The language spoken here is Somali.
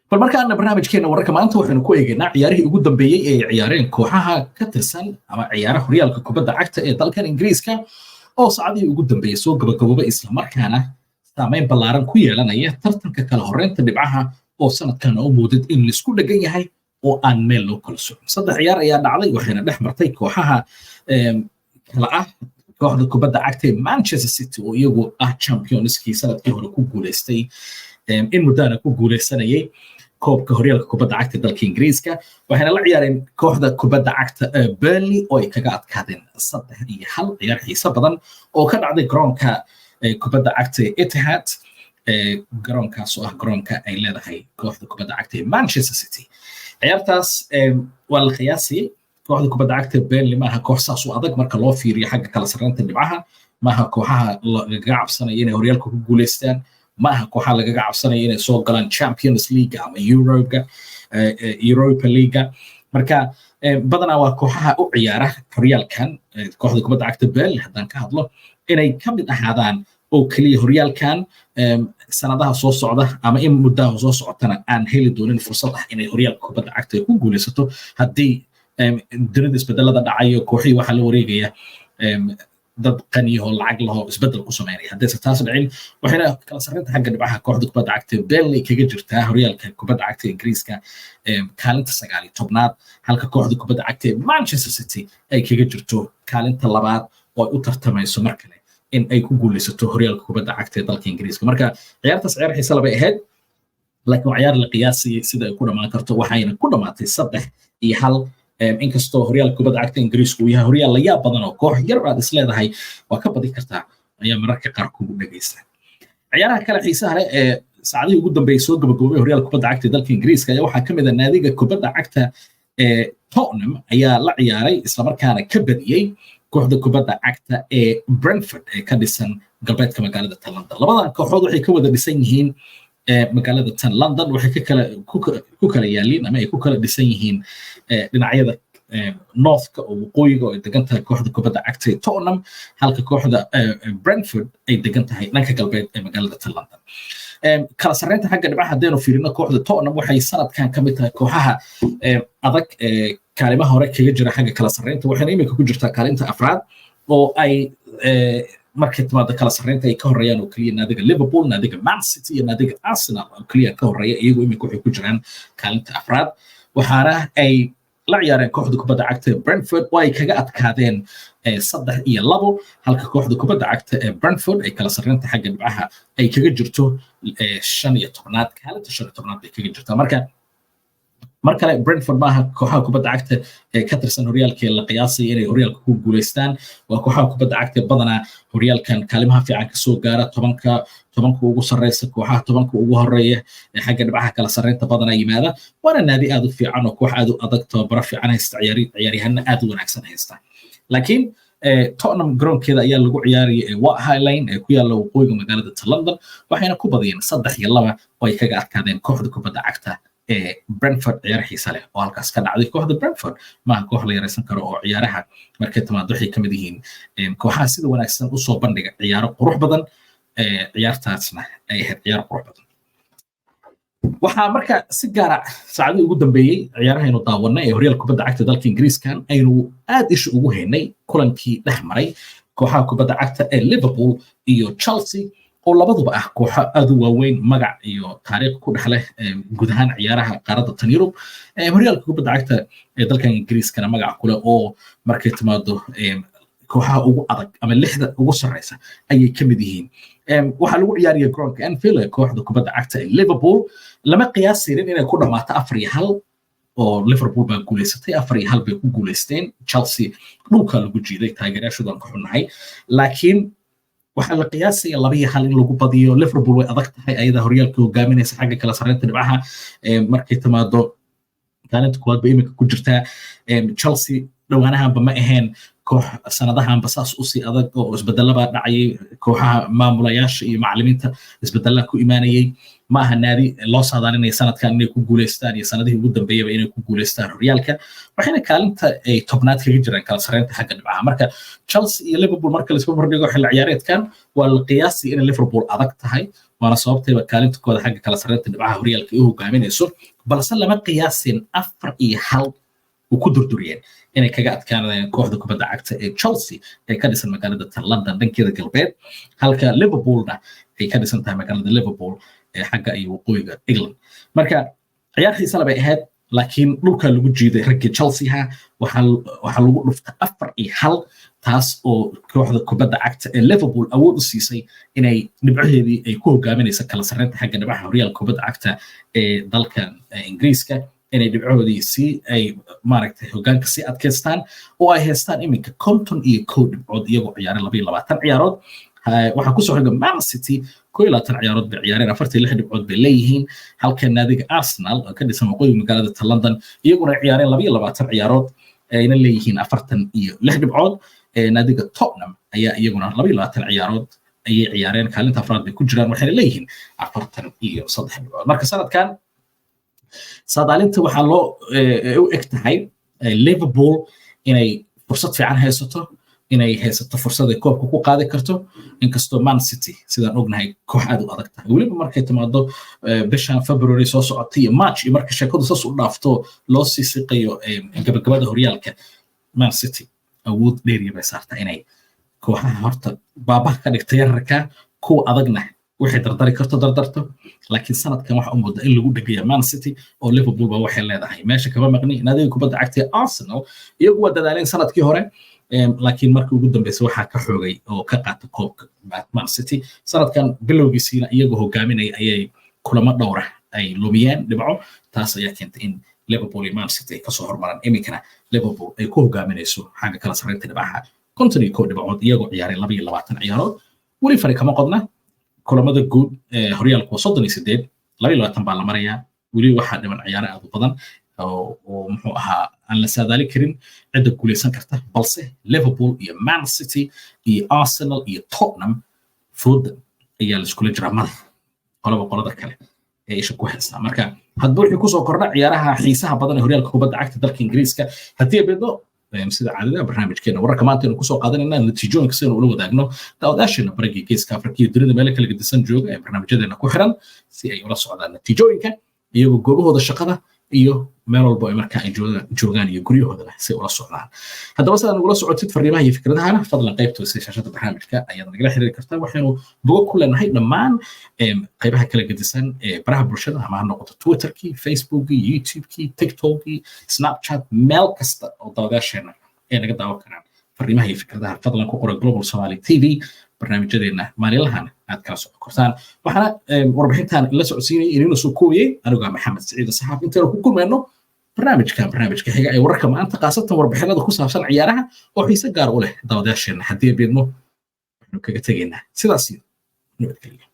bal markaana barnaamijkeena wararka maanta waxaynu ku eegaynaa ciyaarihii ugu dambeeyey ee ciyaareen kooxaha ka tirsan ama ciyaaraha horyaalka kubadda cagta ee dalkan Ingiriiska oo saacadihii ugu dambeeyey soo gabagabooba isla markaana saameyn ballaaran ku yeelanaya tartanka kala horreynta dhibcaha oo sanadkan u muudad in la isku dhagan yahay oo aan meel loo kala socon. Saddex ciyaar ayaa dhacday waxayna dhex martay kooxaha kala ah kooxda kubadda cagta ee Manchester City oo iyagu ah championskii sanadkii hore ku guuleystay in muddana ku guuleysanayay koobka horyaalka kubadda cagta dalka Ingiriiska waxayna la ciyaareen kooxda kubadda cagta Burnley oo ay kaga adkaadeen 3-1 ciyaar xiiso badan oo ka dhacday garoonka kubadda cagta Etihad garoonkaas oo ah garoonka ay leedahay kooxda kubadda cagta Manchester City. ciyaartaas waa la qiyaasiyay kooxda kubadda cagta Burnley maaha koox saas u adag marka loo fiiriyo xagga kala sarreynta dhibcaha maaha kooxaha laga cabsanaya inay horyaalka ku guuleystaan maaha kooxaha lagaga cabsanaya inay soo galaan Champions League ama Europa League marka badanaa waa kooxaha u ciyaara horyaalkan kooxda kubadda cagta Burnley haddaan ka hadlo inay ka mid ahaadaan oo kaliya horyaalkan sanadaha soo socda ama in muddaha soo socotana aan heli doonin fursad ah inay horyaalka kubadda cagta ku guuleysato haddii dunida isbedelada dhacayo kooxii waxaa la wareegaya dad qaniyaho lacag laho isbedel ku sameynaya haddayse taas dhicin waxayna kala sarreynta xagga dhibcaha kooxda kubadda cagta Burnley kaga jirtaa horyaalka kubadda cagta Ingiriiska kaalinta 19aad halka kooxda kubadda cagta Manchester City ay kaga jirto kaalinta 2aad oo ay u tartamayso mar kale in ay ku guuleysato horyaalka kubadda cagta dalka Ingiriiska marka ciyaartaas ciyaar xiiso laba ahayd laakiin ciyaar la qiyaasiyay sida ay ku dhamaan karto waxayna ku dhamaatay 3-1 inkastoo horyaalka kubadda cagta Ingiriiska uu yahay horyaal la yaab badan oo koox yar aad isleedahay waa ka badi kartaa ayaa mararka qaar kugu dhageysta ciyaaraha kale xiisaha leh ee saacadihii ugu dambeeyay soo gabagaboobay horyaalka kubadda cagta dalka Ingiriiska ayaa waxaa ka mid ah naadiga kubadda cagta ee Tottenham ayaa la ciyaaray isla markaana ka badiyay kooxda kubadda cagta ee Brentford ee ka dhisan galbeedka magaalada London labadan kooxood waxay ka wada dhisan yihiin magaalada London waxay ku kala yaaliin ama ay ku kala dhisan yihiin dhinacyada northka oo waqooyiga oo ay degan tahay kooxda kubadda cagta ee Tottenham halka kooxda Brentford ay degan tahay dhanka galbeed ee magaalada London kala sarreynta xagga dhibcaha haddaynu fiirino kooxda Tottenham waxay sanadkan ka mid tahay kooxaha adag kaalimaha hore kaga jira xagga kala sarreynta waxayna iminka ku jirtaa kaalinta 4aad oo ay markay timaado kala sarreynta ay ka horeeyaan oo kaliya naadiga Liverpool naadiga Man City iyo naadiga Arsenal oo kaliya ka horeeya iyagu iminka waxay ku jiraan kaalinta 4aad waxaana ay la ciyaareen kooxda kubadda cagta Brentford oo ay kaga adkaadeen 3-2 halka kooxda kubadda cagta ee Brentford ay kala sarreynta xagga dhibcaha ay kaga jirto 15aad kaalinta 15aad bay kaga jirtaa mar kale Brentford maaha kooxaha kubadda cagta ee ka tirsan horyaalka la qiyaasay inay horyaalka ku guuleystaan waa kooxaha kubadda cagta badanaa horyaalkan kaalimaha fiican ka soo gaara 10ka ugu sareysa kooxaha 10ka ugu horeeya ee xagga dhibcaha kala sarreynta badanaa yimaada waana naadi aad u fiican oo koox aad u adag tababaro fiican haysta ciyaaryahanna aad u wanaagsan haysta laakiin Tottenham garoonkeeda ayaa lagu ciyaarayay White Lane ee ku yaalla waqooyiga magaalada London waxayna ku badiyeen 3-2 oo ay kaga adkaadeen kooxda kubadda cagta Brentford ciyaar xiiso leh oo halkaas ka dhacday kooxda Brentford maaha koox la yareysan karo oo ciyaaraha markay timaado waxay ka mid yihiin kooxaha sida wanaagsan u soo bandhiga ciyaaro qurux badan ciyaartaasna ay ahayd ciyaar qurux badan waxaa marka si gaara saacadii ugu dambeeyey ciyaarahaynu daawanay ee horyaalka kubadda cagta dalka Ingiriiskan aynu aad isha ugu haynay kulankii dhex maray kooxaha kubadda cagta ee Liverpool iyo Chelsea oo labaduba ah kooxo aad u waaweyn magac iyo taariikh ku dhexleh guud ahaan ciyaaraha qaaradda tan Yurub horyaalka kubadda cagta ee dalka Ingiriiskana magac kule oo markay timaado kooxaha ugu adag ama 6da ugu sareysa ayay ka mid yihiin waxaa lagu ciyaariyay garoonka Anfield ee kooxda kubadda cagta ee Liverpool lama qiyaasirin inay ku dhamaato 4-1 oo Liverpool baa guuleysatay 4-1 bay ku guuleysteen Chelsea dhulka lagu jiiday taageerayaashoodan ka xunnahay laakiin waxaa la qiyaasaya 2-1 in lagu badiyo Liverpool way adag tahay ayada horyaalka hogaaminaysa xagga kala sarreynta dhibcaha markay timaado kaalinta koowaad bay iminka ku jirtaa Chelsea dhawaanahanba ma ahayn koox sanadahanba saas u sii adag oo isbedelaba dhacayay kooxaha maamulayaasha iyo macallimiinta isbedelada ku imaanayay maaha naadi loo saadaalinaya sanadkan inay ku guuleystaan iyo sanadihii ugu dambeeyaba inay ku guuleystaan horyaalka waxayna kaalinta ay tobnaad kaga jiraan kala sareynta xagga dhibcaha marka Chelsea iyo Liverpool marka la isku barbardhigo xilli ciyaareedkan waa la qiyaasay in Liverpool adag tahay waana sababtayba kaalinta kooda xagga kala sareynta dhibcaha horyaalka ay hogaaminayso balse lama qiyaasin 4-1 uu ku durduriyeen inay kaga adkaanayaan kooxda kubadda cagta ee Chelsea ee ka dhisan magaalada London dhankeeda galbeed halka Liverpoolna ay ka dhisan tahay magaalada Liverpool ee xagga iyo waqooyiga England marka ciyaartiisa labay ahayd laakiin dhulka lagu jiiday ragga Chelsea waxa lagu dhuftay 4-1 taas oo kooxda kubadda cagta ee Liverpool awood u siisay inay dhibcaheedii ay ku hogaaminayso kala sareynta xagga dhibcaha horyaalka kubadda cagta ee dalka Ingiriiska inay dhibcoodii si ay maaragtay hoggaanka si adkeystaan oo ay haystaan iminka 51 dhibcood iyagoo ciyaaray 22 ciyaarood waxa ku soo xiga Man City 21 ciyaarood bay ciyaareen 46 dhibcood bay leeyihiin halka naadiga Arsenal oo ka dhisan waqooyiga magaalada London iyaguna ciyaareen 22 ciyaarood ayna leeyihiin 46 dhibcood naadiga Tottenham ayaa iyaguna 22 ciyaarood ayay ciyaareen kaalinta afraad bay ku jiraan waxayna leeyihiin 43 dhibcood marka sanadkan saadaalinta waxaa loo u eg tahay Liverpool inay fursad fiican haysato inay haysato fursad ay koobka ku qaadi karto inkastoo Man City sidaan ognahay koox aad u adag tahay weliba markay timaado bishan February soo socotay iyo March iyo marka sheekadu saas u dhaafto loo sii siqayo gabagabada horyaalka Man City awood dheeriya bay saartaa inay kooxaha horta baabaha ka dhigtay yararka kuwa adagna waxay dardari karto dardarto laakiin sanadkan waxa u moodaa in lagu dhageeyo Man City oo Liverpool ba waxay leedahay meesha kaba maqni naadiga kubadda cagta Arsenal iyagu waa dadaaleen sanadkii hore laakiin markii ugu dambeysay waxa ka xoogay oo ka qaatay koobka Man City sanadkan bilowgiisina iyagu hogaaminay ayay kulamo dhowr ah ay lumiyeen dhibco taas ayaa keentay in Liverpool iyo Man City ka soo hormaraan iminkana Liverpool ay ku hogaaminayso xagga kala sareynta dhibcaha 51 dhibcood iyagoo ciyaaray 22 ciyaarood weli fari kama qodna kulamada guud horyaalku 38 22 baa la marayaa weli waxaa dhiman ciyaaro aad u badan oo muxuu ahaa aan la saadaali karin cidda guuleysan karta balse Liverpool iyo Man City iyo Arsenal iyo Tottenham fooda ayaa la iskula jiraa madax qolada kale ee isha ku haysta marka hadba wixii ku soo kordha ciyaaraha xiisaha badan ee horyaalka kubadda cagta dalka Ingiriiska haddii beedo sida caadada barnaamijkeena wararka maanta inuu kusoo qaadanayna natiijooyinka si ula wadaagno daawadaashana baragii geeska Afrika iyo dunida meel kala gedisan jooga ee barnaamijyadeena ku xiran si ay ula socdaan natiijooyinka iyagoo goobahooda shaqada iyo meel walba ay markaa ay joogaan iyo guryahooda si ula socdaan haddaba sidaan ugula socotid fariimaha iyo fikradahana fadlan qaybta shaashada barnaamijka ayaad nagala xiriiri kartaa waxaanu bogo ku leenahay dhammaan qaybaha kala gedisan ee baraha bulshada ama ha noqoto Twitterkii Facebookii YouTubekii TikTokii Snapchat meel kasta oo daawadaasheena ee naga daawan karaan fariimaha iyo fikradaha fadlan ku qora Global Somali TV barnaamijyadeena maalinlahan aad kala socon kartaan waxaana warbixintan la socodsiinay inuu soo koobiyay aniga Maxamed Saciid Saxaaf inta ku kulmayno barnaamijka xiga ay wararka maanta qaasatan warbixinada ku saabsan ciyaaraha oo xiiso gaar u leh daawadaasheena haddii beedmo waxaanu kaga tegaynaa sidaas iyo nabadgelyo